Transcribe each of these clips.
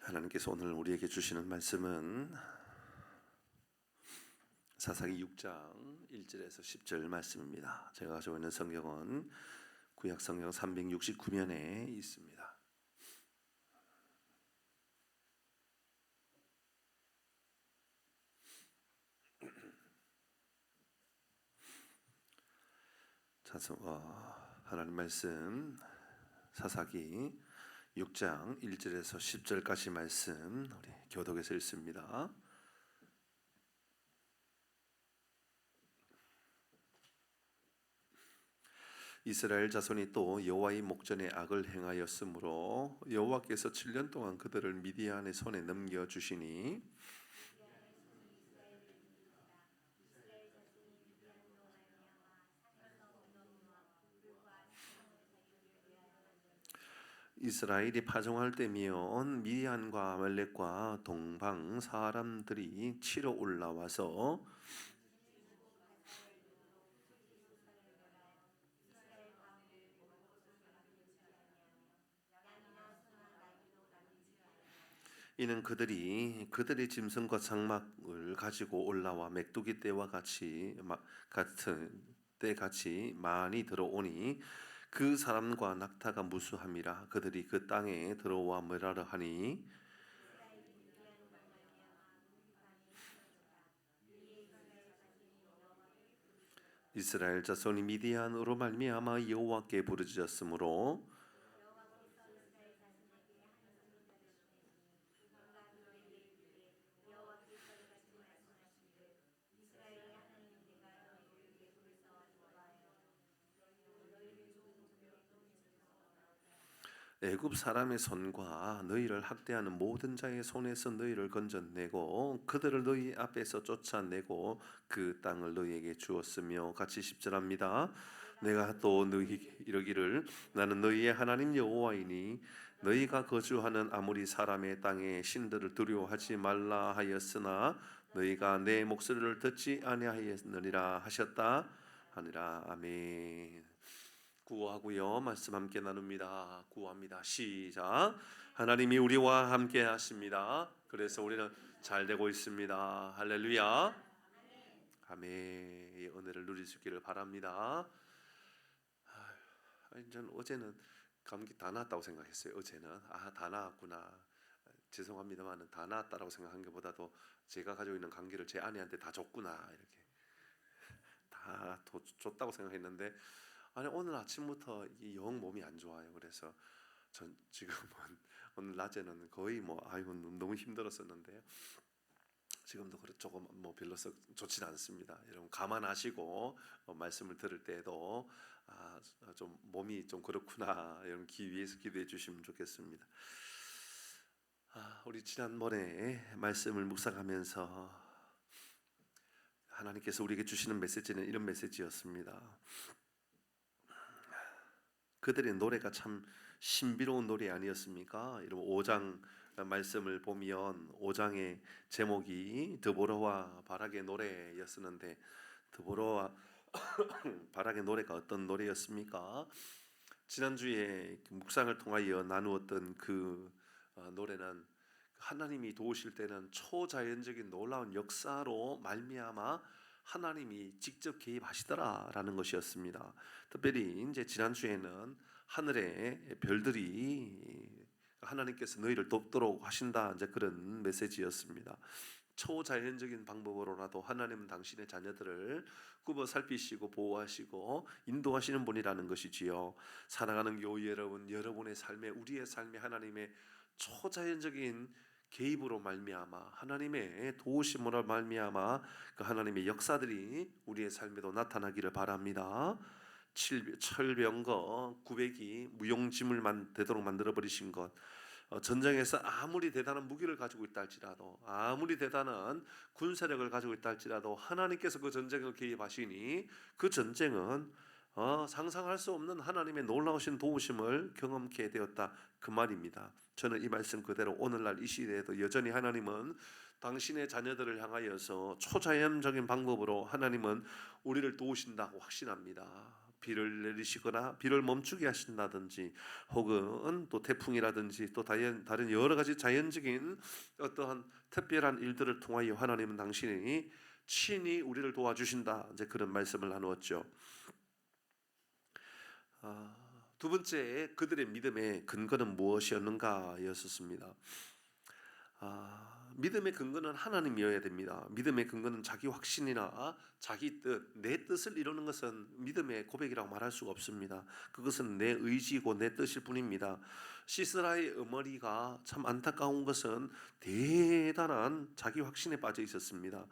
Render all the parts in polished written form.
하나님께서 오늘 우리에게 주시는 말씀은 사사기 6장 1절에서 10절 말씀입니다. 제가 가지고 있는 성경은 구약 성경 369면에 있습니다. 하나님 말씀 사사기 6장 1절에서 10절까지 말씀 우리 교독에서 읽습니다. 이스라엘 자손이 또 여호와의 목전에 악을 행하였으므로 여호와께서 7년 동안 그들을 미디안의 손에 넘겨 주시니 이스라엘이 파종할 때면 미디안과 아말렉과 동방 사람들이 치러 올라와서 이는 그들이 그들의 짐승과 장막을 가지고 올라와 메뚜기 떼와 같은 때같이 많이 들어오니 그 사람과 낙타가 무수함이라 그들이 그 땅에 들어와 멸하려 하니 이스라엘 자손이 미디안으로 말미암아 여호와께 부르짖었으므로 애굽 사람의 손과 너희를 학대하는 모든 자의 손에서 너희를 건져내고 그들을 너희 앞에서 쫓아내고 그 땅을 너희에게 주었으며 같이 10절합니다. 내가 또 너희 이르기를 나는 너희의 하나님 여호와이니 너희가 거주하는 아무리 사람의 땅에 신들을 두려워하지 말라 하였으나 너희가 내 목소리를 듣지 아니하였느니라 하셨다 하니라. 아멘. 구호하고요. 말씀 함께 나눕니다. 구호합니다. 시작. 하나님이 우리와 함께 하십니다. 그래서 우리는 잘 되고 있습니다. 할렐루야. 아멘. 이 은혜를 누릴 수 있기를 바랍니다. 저는 어제는 감기 다 나았다고 생각했어요. 어제는 다 나았구나. 죄송합니다만 다 나았다라고 생각한 것보다도 제가 가지고 있는 감기를 제 아내한테 다 줬구나 이렇게 다 줬다고 생각했는데 오늘 아침부터 영 몸이 안 좋아요. 그래서 전 지금은 오늘 낮에는 거의 너무 힘들었었는데요. 지금도 조금 별로 좋진 않습니다. 여러분 감안하시고 말씀을 들을 때에도 좀 몸이 좀 그렇구나 여러분 위해서 기도해 주시면 좋겠습니다. 우리 지난번에 말씀을 묵상하면서 하나님께서 우리에게 주시는 메시지는 이런 메시지였습니다. 그들의 노래가 참 신비로운 노래 아니었습니까? 이런 5장 말씀을 보면 5장의 제목이 드보라와 바락의 노래였었는데 드보라와 바락의 노래가 어떤 노래였습니까? 지난주에 묵상을 통하여 나누었던 그 노래는 하나님이 도우실 때는 초자연적인 놀라운 역사로 말미암아 하나님이 직접 개입하시더라라는 것이었습니다. 특별히 이제 지난주에는 하늘의 별들이 하나님께서 너희를 돕도록 하신다 이제 그런 메시지였습니다. 초자연적인 방법으로라도 하나님은 당신의 자녀들을 굽어 살피시고 보호하시고 인도하시는 분이라는 것이지요. 사랑하는 교회 여러분, 여러분의 삶에 우리의 삶에 하나님의 초자연적인 개입으로 말미암아 하나님의 도우심으로 말미암아 그 하나님의 역사들이 우리의 삶에도 나타나기를 바랍니다. 철병거 900이 무용지물 되도록 만들어 버리신 것, 전쟁에서 아무리 대단한 무기를 가지고 있다 할지라도 아무리 대단한 군사력을 가지고 있다 할지라도 하나님께서 그 전쟁을 개입하시니 그 전쟁은 상상할 수 없는 하나님의 놀라우신 도우심을 경험케 되었다 그 말입니다. 저는 이 말씀 그대로 오늘날 이 시대에도 여전히 하나님은 당신의 자녀들을 향하여서 초자연적인 방법으로 하나님은 우리를 도우신다고 확신합니다. 비를 내리시거나 비를 멈추게 하신다든지, 혹은 또 태풍이라든지 또 다른 여러 가지 자연적인 어떠한 특별한 일들을 통하여 하나님은 당신이 친히 우리를 도와주신다, 이제 그런 말씀을 나누었죠. 두 번째, 그들의 믿음의 근거는 무엇이었는가였었습니다. 믿음의 근거는 하나님이어야 됩니다. 믿음의 근거는 자기 확신이나 자기 뜻, 내 뜻을 이루는 것은 믿음의 고백이라고 말할 수가 없습니다. 그것은 내 의지고 내 뜻일 뿐입니다. 시스라의 어머니가 참 안타까운 것은 대단한 자기 확신에 빠져 있었습니다.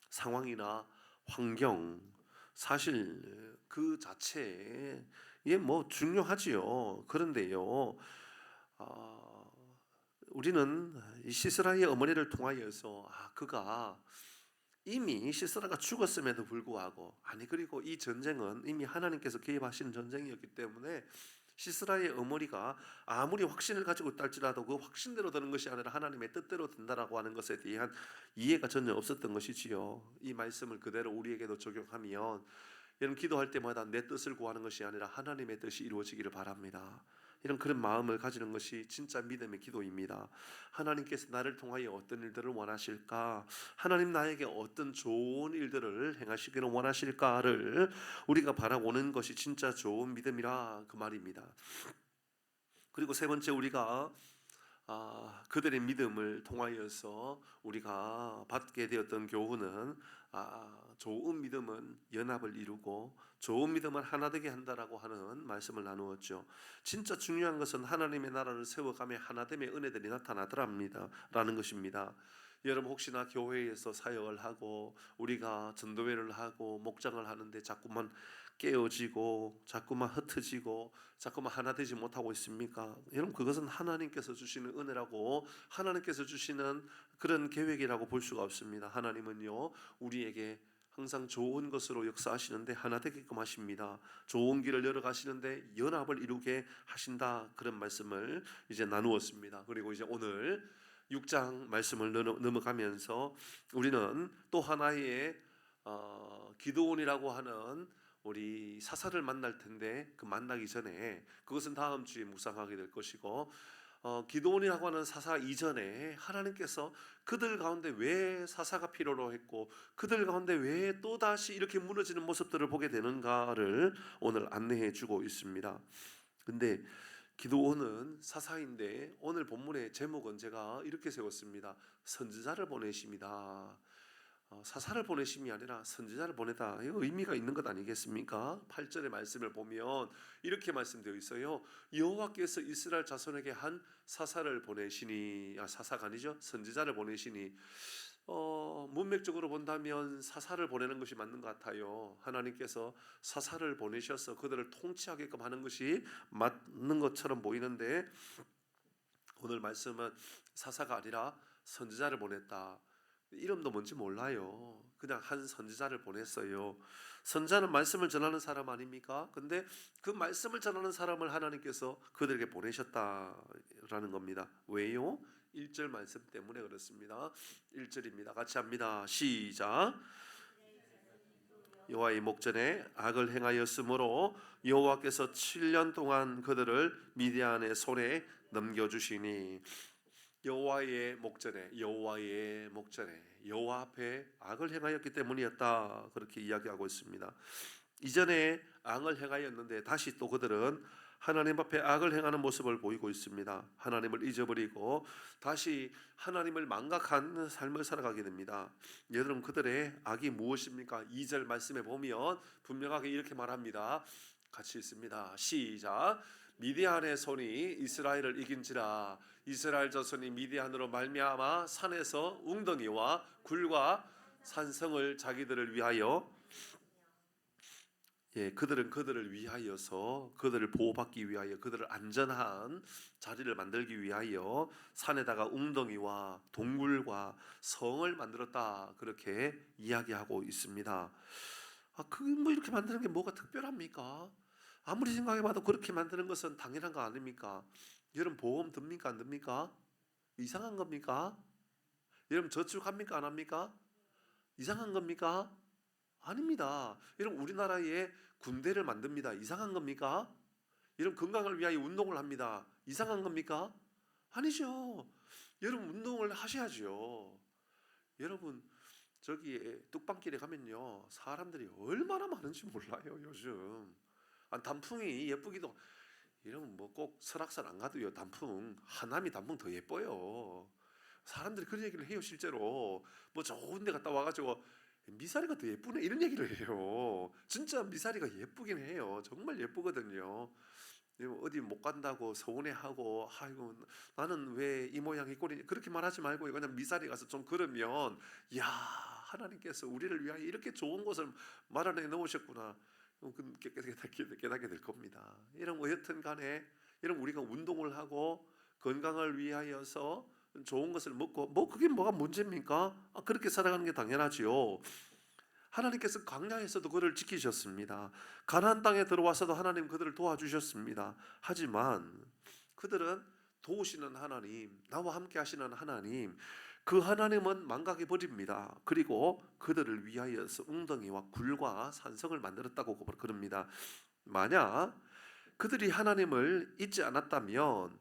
상황이나 환경, 사실 그 자체에 뭐 중요하지요. 그런데요, 우리는 이 시스라의 어머니를 통하여서 그가 이미 시스라가 죽었음에도 불구하고, 그리고 이 전쟁은 이미 하나님께서 개입하신 전쟁이었기 때문에 시스라의 어머니가 아무리 확신을 가지고 있다 할지라도 그 확신대로 되는 것이 아니라 하나님의 뜻대로 된다라고 하는 것에 대한 이해가 전혀 없었던 것이지요. 이 말씀을 그대로 우리에게도 적용하면, 여러분 기도할 때마다 내 뜻을 구하는 것이 아니라 하나님의 뜻이 이루어지기를 바랍니다. 이런 그런 마음을 가지는 것이 진짜 믿음의 기도입니다. 하나님께서 나를 통하여 어떤 일들을 원하실까? 하나님 나에게 어떤 좋은 일들을 행하시기를 원하실까를 우리가 바라보는 것이 진짜 좋은 믿음이라, 그 말입니다. 그리고 세 번째, 우리가 그들의 믿음을 통하여서 우리가 받게 되었던 교훈은, 좋은 믿음은 연합을 이루고 좋은 믿음은 하나 되게 한다라고 하는 말씀을 나누었죠. 진짜 중요한 것은 하나님의 나라를 세워가며 하나됨의 은혜들이 나타나더랍니다 라는 것입니다. 여러분 혹시나 교회에서 사역을 하고 우리가 전도회를 하고 목장을 하는데 자꾸만 깨어지고 자꾸만 흩어지고 자꾸만 하나 되지 못하고 있습니까? 여러분 그것은 하나님께서 주시는 은혜라고, 하나님께서 주시는 그런 계획이라고 볼 수가 없습니다. 하나님은요, 우리에게 항상 좋은 것으로 역사하시는데 하나 되게끔 하십니다. 좋은 길을 열어가시는데 연합을 이루게 하신다, 그런 말씀을 이제 나누었습니다. 그리고 이제 오늘 6장 말씀을 넘어가면서 우리는 또 하나의 기드온이라고 하는 우리 사사를 만날 텐데, 그 만나기 전에 그것은 다음 주에 묵상하게 될 것이고, 기드온이라고 하는 사사 이전에 하나님께서 그들 가운데 왜 사사가 필요로 했고 그들 가운데 왜 또다시 이렇게 무너지는 모습들을 보게 되는가를 오늘 안내해 주고 있습니다. 근데 기드온은 사사인데 오늘 본문의 제목은 제가 이렇게 세웠습니다. 선지자를 보내십니다. 사사를 보내심이 아니라 선지자를 보내다. 이거 의미가 있는 것 아니겠습니까? 8절의 말씀을 보면 이렇게 말씀되어 있어요. 여호와께서 이스라엘 자손에게 한 사사를 보내시니, 사사가 아니죠, 선지자를 보내시니, 문맥적으로 본다면 사사를 보내는 것이 맞는 것 같아요. 하나님께서 사사를 보내셔서 그들을 통치하게끔 하는 것이 맞는 것처럼 보이는데, 오늘 말씀은 사사가 아니라 선지자를 보냈다. 이름도 뭔지 몰라요. 그냥 한 선지자를 보냈어요. 선지자는 말씀을 전하는 사람 아닙니까? 근데 그 말씀을 전하는 사람을 하나님께서 그들에게 보내셨다라는 겁니다. 왜요? 1절 말씀 때문에 그렇습니다. 1절입니다. 같이 합니다. 시작. 여호와의 목전에 악을 행하였으므로 여호와께서 7년 동안 그들을 미디안의 손에 넘겨주시니, 여호와의 목전에 여호와 앞에 악을 행하였기 때문이었다, 그렇게 이야기하고 있습니다. 이전에 악을 행하였는데 다시 또 그들은 하나님 앞에 악을 행하는 모습을 보이고 있습니다. 하나님을 잊어버리고 다시 하나님을 망각한 삶을 살아가게 됩니다. 여러분 그들의 악이 무엇입니까? 2절 말씀에 보면 분명하게 이렇게 말합니다. 같이 있습니다. 시작. 미디안의 손이 이스라엘을 이긴지라. 이스라엘 자손이 미디안으로 말미암아 산에서 웅덩이와 굴과 산성을 자기들을 위하여, 그들은 그들을 위하여서, 그들을 보호받기 위하여, 그들을 안전한 자리를 만들기 위하여 산에다가 웅덩이와 동굴과 성을 만들었다, 그렇게 이야기하고 있습니다. 그게 뭐 이렇게 만드는 게 뭐가 특별합니까? 아무리 생각해봐도 그렇게 만드는 것은 당연한 거 아닙니까? 여러분 보험 듭니까 안 듭니까? 이상한 겁니까? 여러분 저축합니까 안 합니까? 이상한 겁니까? 아닙니다. 여러분 우리나라에 군대를 만듭니다. 이상한 겁니까? 여러분 건강을 위하여 운동을 합니다. 이상한 겁니까? 아니죠. 여러분 운동을 하셔야죠. 여러분 저기 뚝방길에 가면요 사람들이 얼마나 많은지 몰라요 요즘. 단풍이 예쁘기도. 이러면 뭐 꼭 설악산 안 가도요 단풍 하남이 단풍 더 예뻐요. 사람들이 그런 얘기를 해요 실제로. 뭐 좋은 데 갔다 와가지고 미사리가 더 예쁘네 이런 얘기를 해요. 진짜 미사리가 예쁘긴 해요. 정말 예쁘거든요. 어디 못 간다고 서운해하고 아이고 나는 왜 이 모양 이 꼴이냐 그렇게 말하지 말고 그냥 미사리 가서 좀 걸으면 야 하나님께서 우리를 위하여 이렇게 좋은 곳을 마련해 놓으셨구나 깨닫게 될 겁니다. 이런 여튼 간에 이런 우리가 운동을 하고 건강을 위하여서 좋은 것을 먹고 뭐 그게 뭐가 문제입니까? 그렇게 살아가는 게 당연하지요. 하나님께서 광야에서도 그를 지키셨습니다. 가나안 땅에 들어와서도 하나님 그들을 도와주셨습니다. 하지만 그들은 도우시는 하나님, 나와 함께 하시는 하나님, 그 하나님은 망각해 버립니다. 그리고 그들을 위하여서 웅덩이와 굴과 산성을 만들었다고 그럽니다. 만약 그들이 하나님을 잊지 않았다면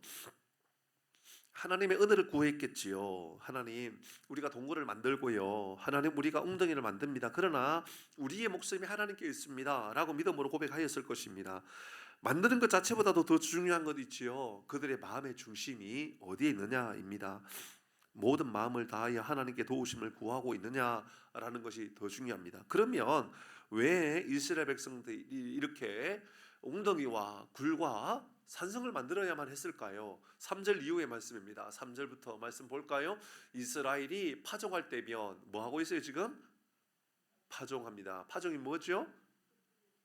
하나님의 은혜를 구했겠지요. 하나님, 우리가 동굴을 만들고요. 하나님, 우리가 웅덩이를 만듭니다. 그러나 우리의 목숨이 하나님께 있습니다. 라고 믿음으로 고백하였을 것입니다. 만드는 것 자체보다도 더 중요한 것 있지요. 그들의 마음의 중심이 어디에 있느냐입니다. 모든 마음을 다하여 하나님께 도우심을 구하고 있느냐라는 것이 더 중요합니다. 그러면 왜 이스라엘 백성들이 이렇게 웅덩이와 굴과 산성을 만들어야만 했을까요? 3절 이후의 말씀입니다. 3절부터 말씀 볼까요? 이스라엘이 파종할 때면 뭐 하고 있어요 지금? 파종합니다. 파종이 뭐죠?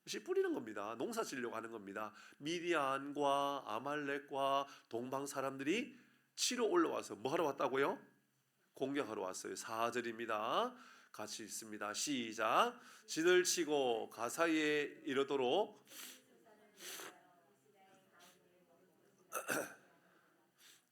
씨 뿌리는 겁니다. 농사 지으려고 하는 겁니다. 미디안과 아말렉과 동방 사람들이 치러 올라와서 뭐 하러 왔다고요? 공격하러 왔어요. 4절입니다. 같이 읽습니다. 시작. 진을 치고 가사에 이르도록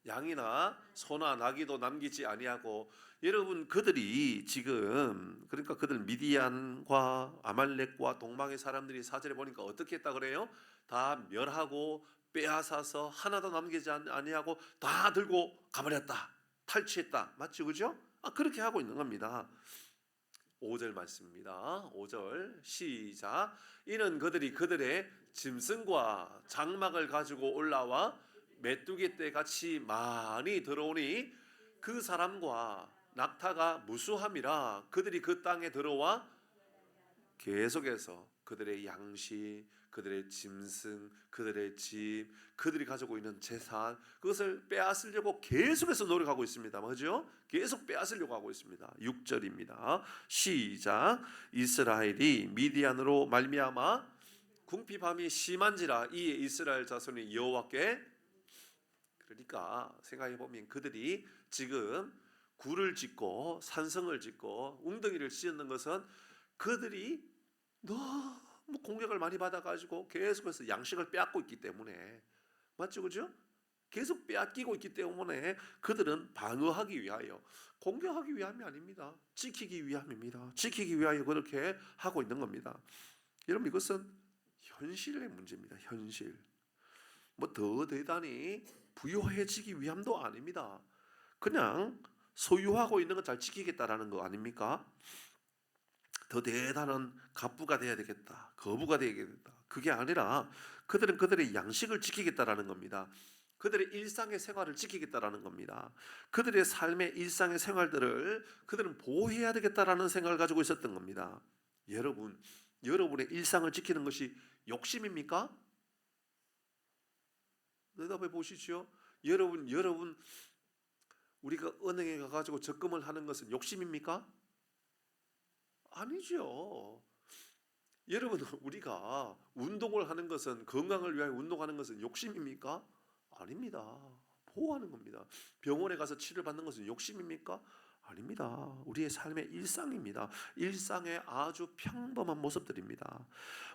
양이나 소나 나귀도 남기지 아니하고. 여러분 그들이 지금 그러니까 그들 미디안과 아말렉과 동방의 사람들이 4절에 보니까 어떻게 했다 그래요? 다 멸하고 빼앗아서 하나도 남기지 아니하고 다 들고 가버렸다. 탈취했다. 맞죠? 그죠? 그렇게 하고 있는 겁니다. 5절 말씀입니다. 5절 시작. 이는 그들이 그들의 짐승과 장막을 가지고 올라와 메뚜기 떼 같이 많이 들어오니 그 사람과 낙타가 무수함이라 그들이 그 땅에 들어와 계속해서 그들의 양식, 그들의 짐승, 그들의 집, 그들이 가지고 있는 재산 그것을 빼앗으려고 계속해서 노력하고 있습니다. 뭐죠? 계속 빼앗으려고 하고 있습니다. 6절입니다. 시작. 이스라엘이 미디안으로 말미암아 궁핍함이 심한지라 이에 이스라엘 자손이 여호와께. 그러니까 생각해 보면 그들이 지금 굴을 짓고 산성을 짓고 웅덩이를 씌우는 것은 그들이 너무 공격을 많이 받아가지고 계속해서 양식을 빼앗고 있기 때문에. 맞죠? 그죠? 계속 빼앗기고 있기 때문에 그들은 방어하기 위하여, 공격하기 위함이 아닙니다. 지키기 위함입니다. 지키기 위하여 그렇게 하고 있는 겁니다. 여러분 이것은 현실의 문제입니다. 현실. 뭐 더 대단히 부유해지기 위함도 아닙니다. 그냥 소유하고 있는 것 잘 지키겠다라는 거 아닙니까? 더 대단한 갑부가 돼야 되겠다. 거부가 되겠다. 그게 아니라 그들은 그들의 양식을 지키겠다라는 겁니다. 그들의 일상의 생활을 지키겠다라는 겁니다. 그들의 삶의 일상의 생활들을 그들은 보호해야 되겠다라는 생각을 가지고 있었던 겁니다. 여러분, 여러분의 일상을 지키는 것이 욕심입니까? 대답해 보시죠. 여러분 우리가 은행에 가가지고 적금을 하는 것은 욕심입니까? 아니죠. 여러분 우리가 운동을 하는 것은, 건강을 위하여 운동하는 것은 욕심입니까? 아닙니다. 보호하는 겁니다. 병원에 가서 치료를 받는 것은 욕심입니까? 아닙니다. 우리의 삶의 일상입니다. 일상의 아주 평범한 모습들입니다.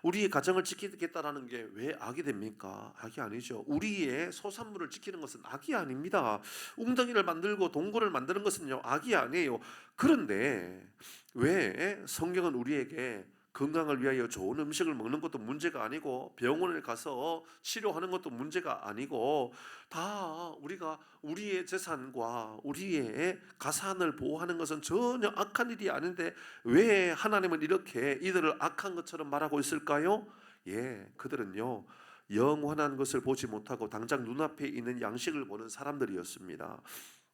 우리의 가정을 지키겠다라는 게 왜 악이 됩니까? 악이 아니죠. 우리의 소산물을 지키는 것은 악이 아닙니다. 웅덩이를 만들고 동굴을 만드는 것은요 악이 아니에요. 그런데 왜 성경은 우리에게 건강을 위하여 좋은 음식을 먹는 것도 문제가 아니고 병원에 가서 치료하는 것도 문제가 아니고 다 우리가 우리의 재산과 우리의 가산을 보호하는 것은 전혀 악한 일이 아닌데 왜 하나님은 이렇게 이들을 악한 것처럼 말하고 있을까요? 예, 그들은요 영원한 것을 보지 못하고 당장 눈앞에 있는 양식을 보는 사람들이었습니다.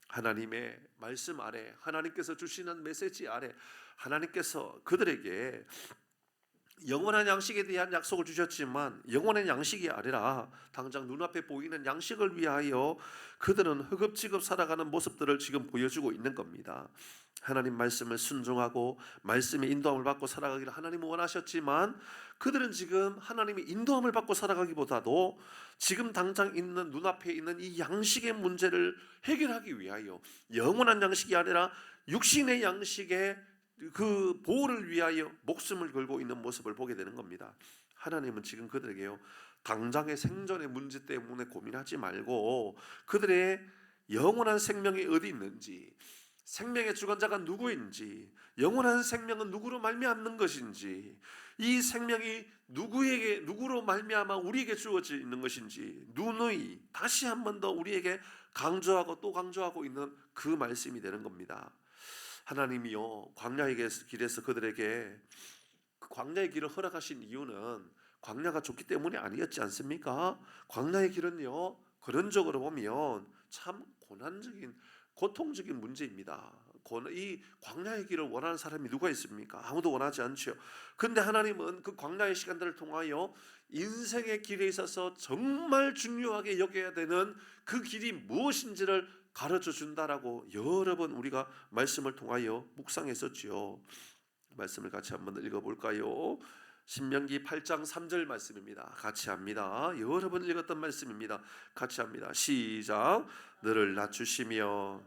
하나님의 말씀 아래, 하나님께서 주시는 메시지 아래 하나님께서 그들에게 영원한 양식에 대한 약속을 주셨지만 영원한 양식이 아니라 당장 눈앞에 보이는 양식을 위하여 그들은 허겁지겁 살아가는 모습들을 지금 보여주고 있는 겁니다. 하나님 말씀을 순종하고 말씀의 인도함을 받고 살아가기를 하나님은 원하셨지만 그들은 지금 하나님의 인도함을 받고 살아가기보다도 지금 당장 있는 눈앞에 있는 이 양식의 문제를 해결하기 위하여 영원한 양식이 아니라 육신의 양식에 그 보호를 위하여 목숨을 걸고 있는 모습을 보게 되는 겁니다. 하나님은 지금 그들에게요 당장의 생존의 문제 때문에 고민하지 말고 그들의 영원한 생명이 어디 있는지, 생명의 주관자가 누구인지, 영원한 생명은 누구로 말미암는 것인지, 이 생명이 누구로 말미암아 우리에게 주어져 있는 것인지 누누이 다시 한 번 더 우리에게 강조하고 또 강조하고 있는 그 말씀이 되는 겁니다. 하나님이요 광야의 길에서 그들에게 그 광야의 길을 허락하신 이유는 광야가 좋기 때문이 아니었지 않습니까? 광야의 길은요 근원적으로 보면 참 고난적인 고통적인 문제입니다. 이 광야의 길을 원하는 사람이 누가 있습니까? 아무도 원하지 않죠. 근데 하나님은 그 광야의 시간들을 통하여 인생의 길에 있어서 정말 중요하게 여겨야 되는 그 길이 무엇인지를 가르쳐 준다라고 여러 번 우리가 말씀을 통하여 묵상했었지요. 말씀을 같이 한번 읽어볼까요? 신명기 8장 3절 말씀입니다. 같이 합니다. 여러 번 읽었던 말씀입니다. 같이 합니다. 시작. 너를 낮추시며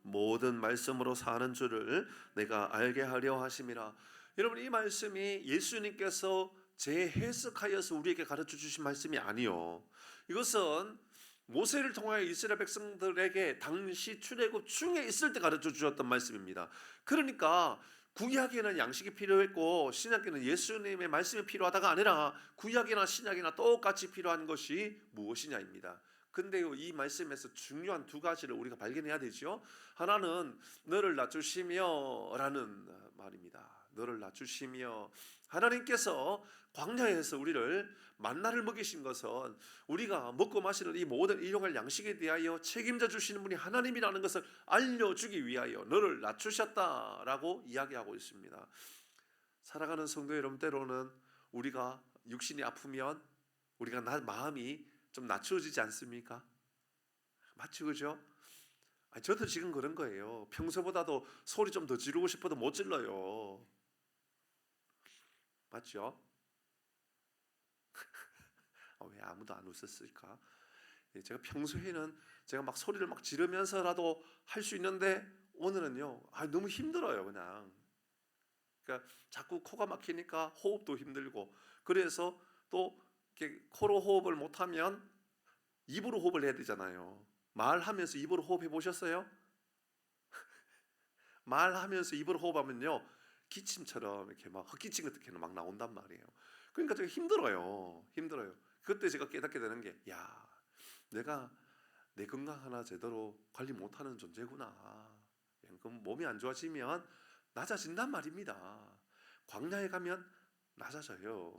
모든 말씀으로 사는 줄을 내가 알게 하려 하심이라. 여러분 이 말씀이 예수님께서 재해석하여서 우리에게 가르쳐 주신 말씀이 아니요. 이것은 모세를 통하여 이스라엘 백성들에게 당시 출애굽 중에 있을 때 가르쳐 주셨던 말씀입니다. 그러니까 구약에는 양식이 필요했고 신약에는 예수님의 말씀이 필요하다가 아니라 구약이나 신약이나 똑같이 필요한 것이 무엇이냐입니다. 근데요 이 말씀에서 중요한 두 가지를 우리가 발견해야 되죠. 하나는 너를 낮추시며 라는 말입니다. 너를 낮추시며 하나님께서 광야에서 우리를 만나를 먹이신 것은 우리가 먹고 마시는 이 모든 일용할 양식에 대하여 책임져 주시는 분이 하나님이라는 것을 알려주기 위하여 너를 낮추셨다라고 이야기하고 있습니다. 살아가는 성도 여러분 때로는 우리가 육신이 아프면 우리가 마음이 좀 낮추어지지 않습니까? 맞죠, 그죠? 저도 지금 그런 거예요. 평소보다도 소리 좀 더 지르고 싶어도 못 질러요. 맞죠? 왜 아무도 안 웃었을까? 제가 평소에는 제가 막 소리를 막 지르면서라도 할 수 있는데 오늘은요, 너무 힘들어요, 그냥. 그러니까 자꾸 코가 막히니까 호흡도 힘들고, 그래서 또 이렇게 코로 호흡을 못하면 입으로 호흡을 해야 되잖아요. 말하면서 입으로 호흡해 보셨어요? 말하면서 입으로 호흡하면요 기침처럼 이렇게 막 헛기침 같은 게 막 나온단 말이에요. 그러니까 되게 힘들어요. 그때 제가 깨닫게 되는 게, 내가 내 건강 하나 제대로 관리 못하는 존재구나. 그럼 몸이 안 좋아지면 낮아진단 말입니다. 광야에 가면 낮아져요.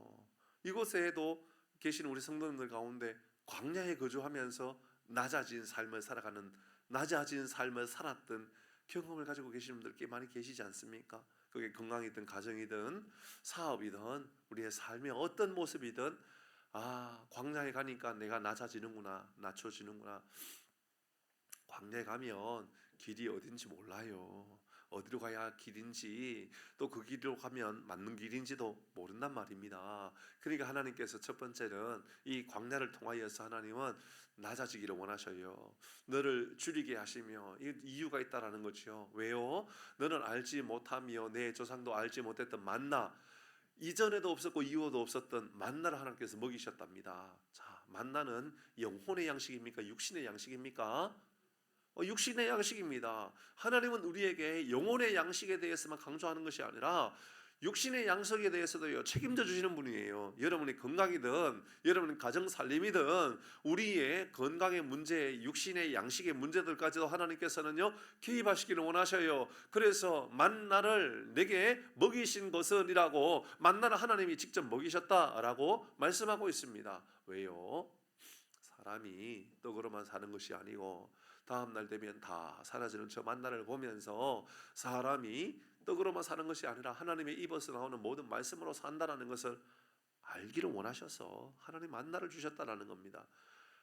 이곳에도 계신 우리 성도님들 가운데 광야에 거주하면서 낮아진 삶을 살았던 경험을 가지고 계시는 분들 꽤 많이 계시지 않습니까? 그게 건강이든 가정이든 사업이든 우리의 삶의 어떤 모습이든 광야에 가니까 내가 낮춰지는구나. 광야에 가면 길이 어딘지 몰라요. 어디로 가야 길인지, 또 그 길로 가면 맞는 길인지도 모른단 말입니다. 그러니까 하나님께서 첫 번째는 이 광야를 통하여서 하나님은 낮아지기를 원하셔요. 너를 줄이게 하시며, 이유가 있다라는 거죠. 왜요? 너는 알지 못하며 내 조상도 알지 못했던 만나, 이전에도 없었고 이후에도 없었던 만나를 하나님께서 먹이셨답니다. 자, 만나는 영혼의 양식입니까? 육신의 양식입니까? 육신의 양식입니다. 하나님은 우리에게 영혼의 양식에 대해서만 강조하는 것이 아니라 육신의 양식에 대해서도 책임져 주시는 분이에요. 여러분의 건강이든 여러분의 가정 살림이든 우리의 건강의 문제, 육신의 양식의 문제들까지도 하나님께서는요 개입하시기를 원하셔요. 그래서 만나를 내게 먹이신 것은이라고, 만나를 하나님이 직접 먹이셨다라고 말씀하고 있습니다. 왜요? 사람이 떡으로만 사는 것이 아니고 다음 날 되면 다 사라지는 저 만나를 보면서 사람이 떡으로만 사는 것이 아니라 하나님의 입에서 나오는 모든 말씀으로 산다라는 것을 알기를 원하셔서 하나님 만나를 주셨다라는 겁니다.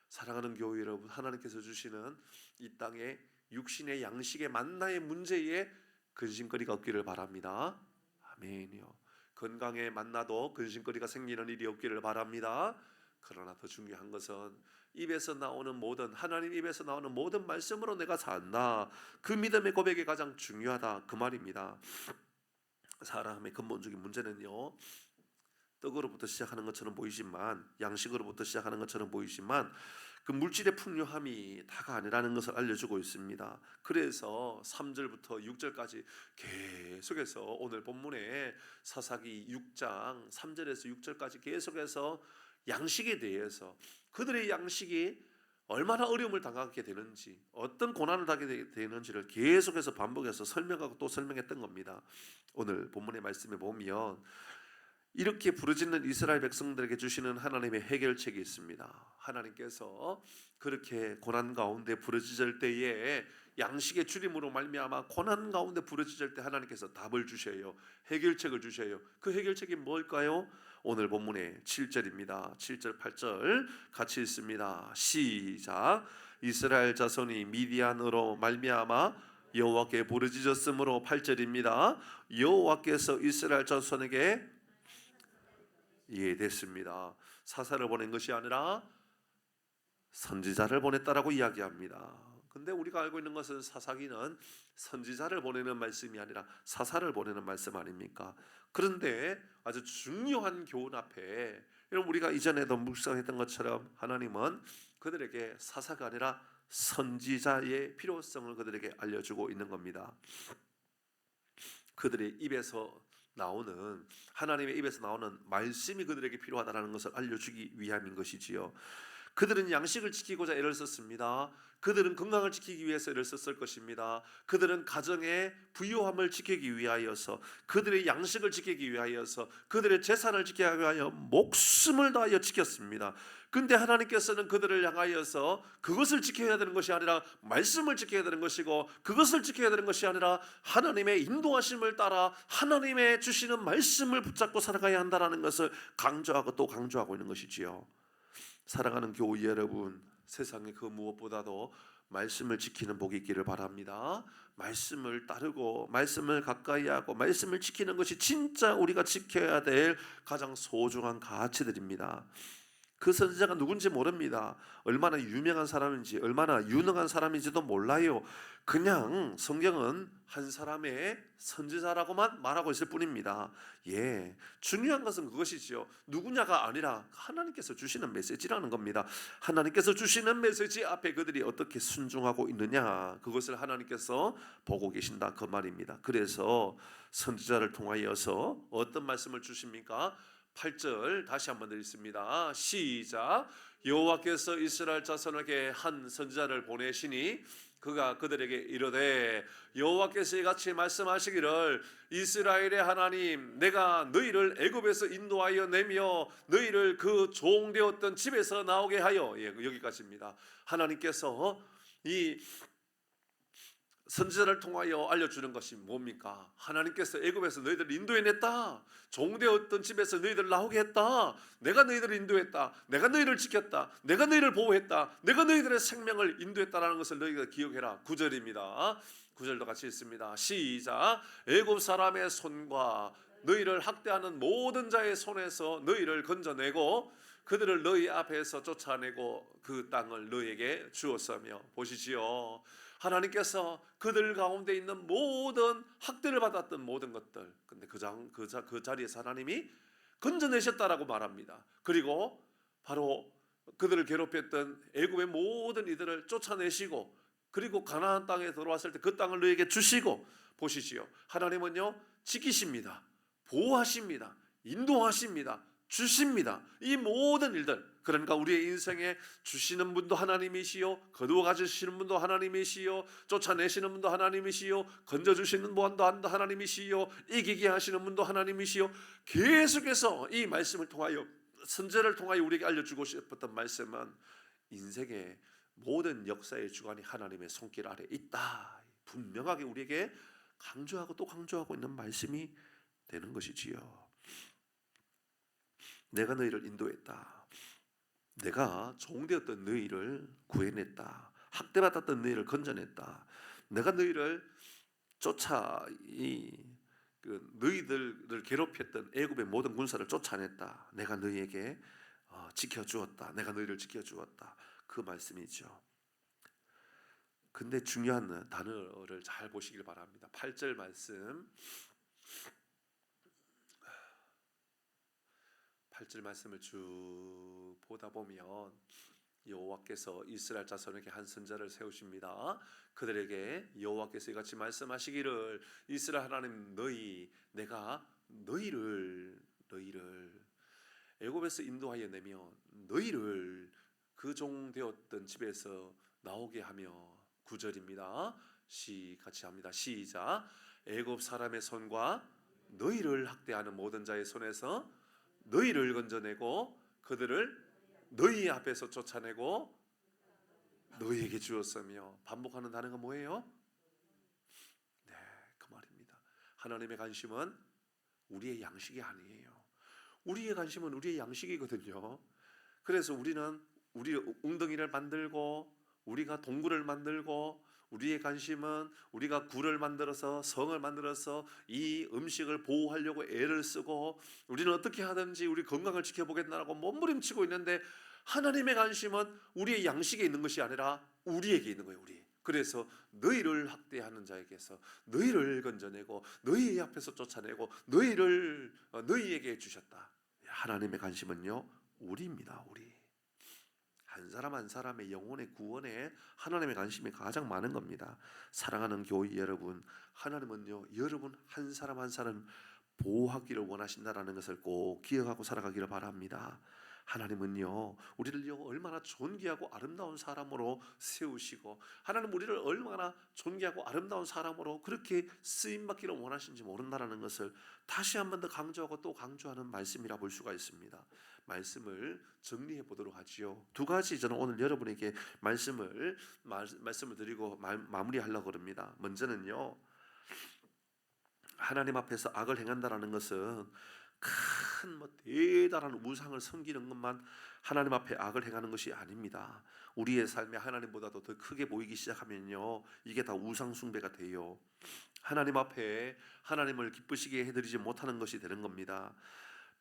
사랑하는 교회 여러분, 하나님께서 주시는 이 땅의 육신의 양식의 만나의 문제에 근심거리가 없기를 바랍니다. 아멘이요. 건강에 만나도 근심거리가 생기는 일이 없기를 바랍니다. 그러나 더 중요한 것은 입에서 나오는 모든, 하나님 입에서 나오는 모든 말씀으로 내가 산다, 그 믿음의 고백이 가장 중요하다, 그 말입니다. 사람의 근본적인 문제는요 떡으로부터 시작하는 것처럼 보이지만, 양식으로부터 시작하는 것처럼 보이지만 그 물질의 풍요함이 다가 아니라는 것을 알려주고 있습니다. 그래서 3절부터 6절까지 계속해서 오늘 본문에 사사기 6장 3절에서 6절까지 계속해서 양식에 대해서, 그들의 양식이 얼마나 어려움을 당하게 되는지, 어떤 고난을 당하게 되는지를 계속해서 반복해서 설명하고 또 설명했던 겁니다. 오늘 본문의 말씀에 보면 이렇게 부르짖는 이스라엘 백성들에게 주시는 하나님의 해결책이 있습니다. 하나님께서 그렇게 고난 가운데 부르짖을 때에 양식의 줄임으로 말미암아 고난 가운데 부르짖을 때 하나님께서 답을 주셔요. 해결책을 주셔요. 그 해결책이 뭘까요? 오늘 본문의 7절입니다. 7절 8절 같이 읽습니다. 시작. 이스라엘 자손이 미디안으로 말미암아 여호와께 부르짖었으므로, 8절입니다. 여호와께서 이스라엘 자손에게 이해됐습니다. 사사를 보낸 것이 아니라 선지자를 보냈다라고 이야기합니다. 근데 우리가 알고 있는 것은 사사기는 선지자를 보내는 말씀이 아니라 사사를 보내는 말씀 아닙니까? 그런데 아주 중요한 교훈 앞에, 여러분 우리가 이전에도 묵상했던 것처럼 하나님은 그들에게 사사가 아니라 선지자의 필요성을 그들에게 알려주고 있는 겁니다. 그들의 입에서 나오는, 하나님의 입에서 나오는 말씀이 그들에게 필요하다는 것을 알려주기 위함인 것이지요. 그들은 양식을 지키고자 애를 썼습니다. 그들은 건강을 지키기 위해서 애를 썼을 것입니다. 그들은 가정의 부유함을 지키기 위하여서, 그들의 양식을 지키기 위하여서, 그들의 재산을 지키기 위하여 목숨을 다하여 지켰습니다. 근데 하나님께서는 그들을 향하여서 그것을 지켜야 되는 것이 아니라 말씀을 지켜야 되는 것이고, 그것을 지켜야 되는 것이 아니라 하나님의 인도하심을 따라 하나님의 주시는 말씀을 붙잡고 살아가야 한다는 것을 강조하고 또 강조하고 있는 것이지요. 사랑하는 교회 여러분, 세상의 그 무엇보다도 말씀을 지키는 복이 있기를 바랍니다. 말씀을 따르고 말씀을 가까이 하고 말씀을 지키는 것이 진짜 우리가 지켜야 될 가장 소중한 가치들입니다. 그 선지자가 누군지 모릅니다. 얼마나 유명한 사람인지, 얼마나 유능한 사람인지도 몰라요. 그냥 성경은 한 사람의 선지자라고만 말하고 있을 뿐입니다. 중요한 것은 그것이지요. 누구냐가 아니라 하나님께서 주시는 메시지라는 겁니다. 하나님께서 주시는 메시지 앞에 그들이 어떻게 순종하고 있느냐, 그것을 하나님께서 보고 계신다, 그 말입니다. 그래서 선지자를 통하여서 어떤 말씀을 주십니까? 8절 다시 한번 읽습니다. 시작. 여호와께서 이스라엘 자손에게 한 선지자를 보내시니 그가 그들에게 이르되, 여호와께서 이같이 말씀하시기를, 이스라엘의 하나님, 내가 너희를 애굽에서 인도하여 내며 너희를 그 종되었던 집에서 나오게 하여, 여기까지입니다. 하나님께서 이 선지자를 통하여 알려주는 것이 뭡니까? 하나님께서 애굽에서 너희들을 인도해냈다. 종되었던 집에서 너희들을 나오게 했다. 내가 너희들을 인도했다. 내가 너희를 지켰다. 내가 너희를 보호했다. 내가 너희들의 생명을 인도했다라는 것을 너희가 기억해라. 9절입니다. 9절도 같이 읽습니다. 시작. 애굽 사람의 손과 너희를 학대하는 모든 자의 손에서 너희를 건져내고 그들을 너희 앞에서 쫓아내고 그 땅을 너희에게 주었으며. 보시지요. 하나님께서 그들 가운데 있는 모든 학대를 받았던 모든 것들, 근데 그 자리에서 하나님이 건져내셨다라고 말합니다. 그리고 바로 그들을 괴롭혔던 애굽의 모든 이들을 쫓아내시고, 그리고 가나안 땅에 들어왔을 때 그 땅을 너에게 주시고, 보시지요. 하나님은요 지키십니다. 보호하십니다. 인도하십니다. 주십니다. 이 모든 일들, 그러니까 우리의 인생에 주시는 분도 하나님이시요, 거두어 가주시는 분도 하나님이시요, 쫓아내시는 분도 하나님이시요, 건져주시는 분도 하나님이시요, 이기게 하시는 분도 하나님이시요. 계속해서 이 말씀을 통하여, 선제를 통하여 우리에게 알려주고 싶었던 말씀은 인생의 모든 역사의 주관이 하나님의 손길 아래 있다, 분명하게 우리에게 강조하고 또 강조하고 있는 말씀이 되는 것이지요. 내가 너희를 인도했다. 내가 종되었던 너희를 구해냈다. 학대받았던 너희를 건져냈다. 내가 너희를 쫓아 너희들을 괴롭혔던 애굽의 모든 군사를 쫓아냈다. 내가 너희에게 지켜주었다. 내가 너희를 지켜주었다. 그 말씀이죠. 근데 중요한 단어를 잘 보시길 바랍니다. 8절 말씀. 8절 말씀을 쭉 보다 보면 여호와께서 이스라엘 자손에게 한 선자를 세우십니다. 그들에게 여호와께서 이같이 말씀하시기를, 이스라엘 하나님 내가 너희를 애굽에서 인도하여 내며 너희를 그 종 되었던 집에서 나오게 하며, 9절입니다. 같이 합니다. 시작. 애굽 사람의 손과 너희를 학대하는 모든 자의 손에서 너희를 건져내고 그들을 너희 앞에서 쫓아내고 너희에게 주었으며. 반복하는 단어가 뭐예요? 네, 그 말입니다. 하나님의 관심은 우리의 양식이 아니에요. 우리의 관심은 우리의 양식이거든요. 그래서 우리는 우리 웅덩이를 만들고, 우리가 동굴을 만들고, 우리의 관심은 우리가 굴을 만들어서, 성을 만들어서 이 음식을 보호하려고 애를 쓰고, 우리는 어떻게 하든지 우리 건강을 지켜보겠다고 몸부림치고 있는데, 하나님의 관심은 우리의 양식에 있는 것이 아니라 우리에게 있는 거예요. 그래서 너희를 학대하는 자에게서 너희를 건져내고 너희 앞에서 쫓아내고 너희에게 주셨다. 하나님의 관심은요 우리입니다. 우리 한 사람 한 사람의 영혼의 구원에 하나님의 관심이 가장 많은 겁니다. 사랑하는 교회 여러분, 하나님은요 여러분 한 사람 한 사람 보호하기를 원하신다라는 것을 꼭 기억하고 살아가기를 바랍니다. 하나님은요 우리를요 얼마나 존귀하고 아름다운 사람으로 세우시고, 하나님 우리를 얼마나 존귀하고 아름다운 사람으로 그렇게 쓰임받기를 원하시는지 모른다라는 것을 다시 한 번 더 강조하고 또 강조하는 말씀이라 볼 수가 있습니다. 말씀을 정리해 보도록 하지요. 두 가지 저는 오늘 여러분에게 말씀을 드리고 마무리하려고 합니다. 먼저는요, 하나님 앞에서 악을 행한다라는 것은 큰 대단한 우상을 섬기는 것만 하나님 앞에 악을 행하는 것이 아닙니다. 우리의 삶에 하나님보다도 더 크게 보이기 시작하면요 이게 다 우상 숭배가 돼요. 하나님 앞에 하나님을 기쁘시게 해드리지 못하는 것이 되는 겁니다.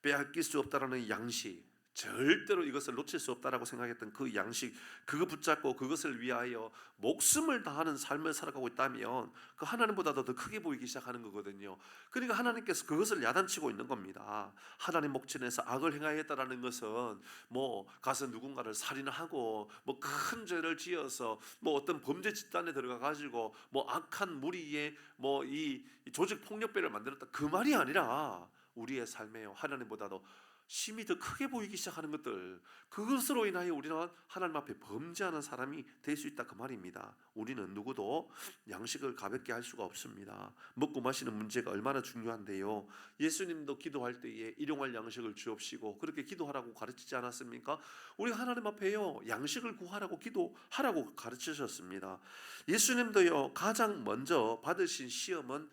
빼앗길 수 없다라는 양식, 절대로 이것을 놓칠 수 없다라고 생각했던 그 양식, 그거 붙잡고 그것을 위하여 목숨을 다하는 삶을 살아가고 있다면 그 하나님보다도 더 크게 보이기 시작하는 거거든요. 그러니까 하나님께서 그것을 야단치고 있는 겁니다. 하나님 목전에서 악을 행하였다라는 것은 가서 누군가를 살인하고 큰 죄를 지어서 어떤 범죄 집단에 들어가 가지고 악한 무리의 이 조직 폭력배를 만들었다, 그 말이 아니라 우리의 삶에요 하나님보다도 심히 더 크게 보이기 시작하는 것들, 그것으로 인하여 우리는 하나님 앞에 범죄하는 사람이 될 수 있다, 그 말입니다. 우리는 누구도 양식을 가볍게 할 수가 없습니다. 먹고 마시는 문제가 얼마나 중요한데요, 예수님도 기도할 때에 일용할 양식을 주옵시고 그렇게 기도하라고 가르치지 않았습니까? 우리 하나님 앞에요 양식을 구하라고 기도하라고 가르치셨습니다. 예수님도요 가장 먼저 받으신 시험은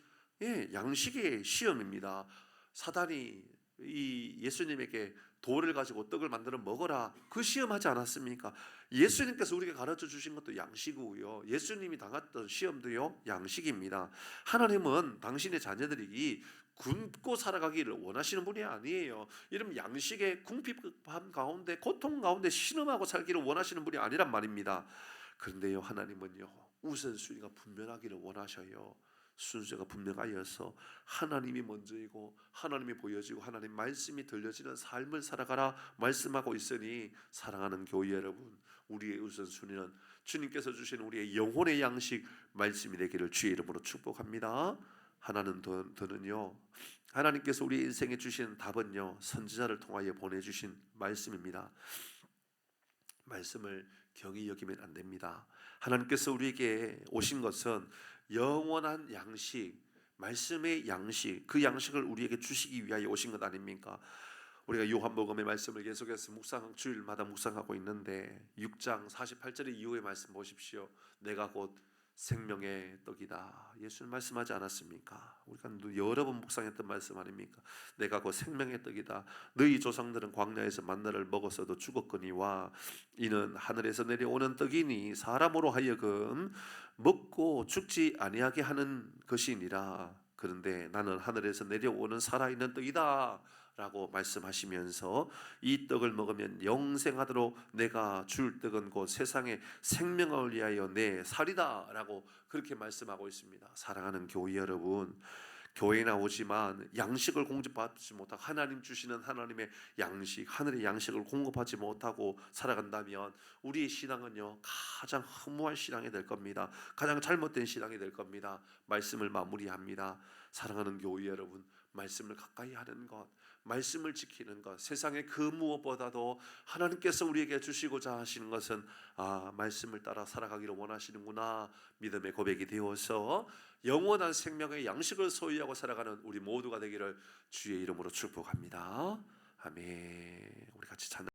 양식의 시험입니다. 사단이 이 예수님에게 돌을 가지고 떡을 만들어 먹어라, 그 시험하지 않았습니까? 예수님께서 우리에게 가르쳐 주신 것도 양식이고요, 예수님이 당했던 시험도요 양식입니다. 하나님은 당신의 자녀들이 굶고 살아가기를 원하시는 분이 아니에요. 이런 양식의 궁핍함 가운데, 고통 가운데 신음하고 살기를 원하시는 분이 아니란 말입니다. 그런데요 하나님은요 우선순위가 분명하기를 원하셔요. 순서가 분명하여서 하나님이 먼저이고 하나님이 보여지고 하나님 말씀이 들려지는 삶을 살아가라 말씀하고 있으니, 사랑하는 교회 여러분, 우리의 우선순위는 주님께서 주신 우리의 영혼의 양식 말씀이 되기를 주의 이름으로 축복합니다. 하나는 더는요, 하나님께서 우리 인생에 주신 답은요, 선지자를 통하여 보내주신 말씀입니다. 말씀을 경히 여기면 안 됩니다. 하나님께서 우리에게 오신 것은 영원한 양식, 말씀의 양식, 그 양식을 우리에게 주시기 위하여 오신 것 아닙니까? 우리가 요한복음의 말씀을 계속해서 주일마다 묵상하고 있는데 6장 48절의 이후의 말씀 보십시오. 내가 곧 생명의 떡이다. 예수는 말씀하지 않았습니까? 우리가 여러 번 묵상했던 말씀 아닙니까? 내가 곧 생명의 떡이다. 너희 조상들은 광야에서 만나를 먹었어도 죽었거니와 이는 하늘에서 내려오는 떡이니 사람으로 하여금 먹고 죽지 아니하게 하는 것이니라. 그런데 나는 하늘에서 내려오는 살아있는 떡이다 라고 말씀하시면서 이 떡을 먹으면 영생하도록 내가 줄 떡은 곧 세상의 생명을 위하여 내 살이다 라고 그렇게 말씀하고 있습니다. 사랑하는 교회 여러분, 교회에 나오지만 양식을 공급받지 못하고 하나님 주시는 하나님의 양식, 하늘의 양식을 공급하지 못하고 살아간다면 우리의 신앙은요, 가장 허무한 신앙이 될 겁니다. 가장 잘못된 신앙이 될 겁니다. 말씀을 마무리합니다. 사랑하는 교회 여러분, 말씀을 가까이 하는 것, 말씀을 지키는 것, 세상의 그 무엇보다도 하나님께서 우리에게 주시고자 하시는 것은 말씀을 따라 살아가기를 원하시는구나 믿음의 고백이 되어서 영원한 생명의 양식을 소유하고 살아가는 우리 모두가 되기를 주의 이름으로 축복합니다. 아멘. 우리 같이 찬양.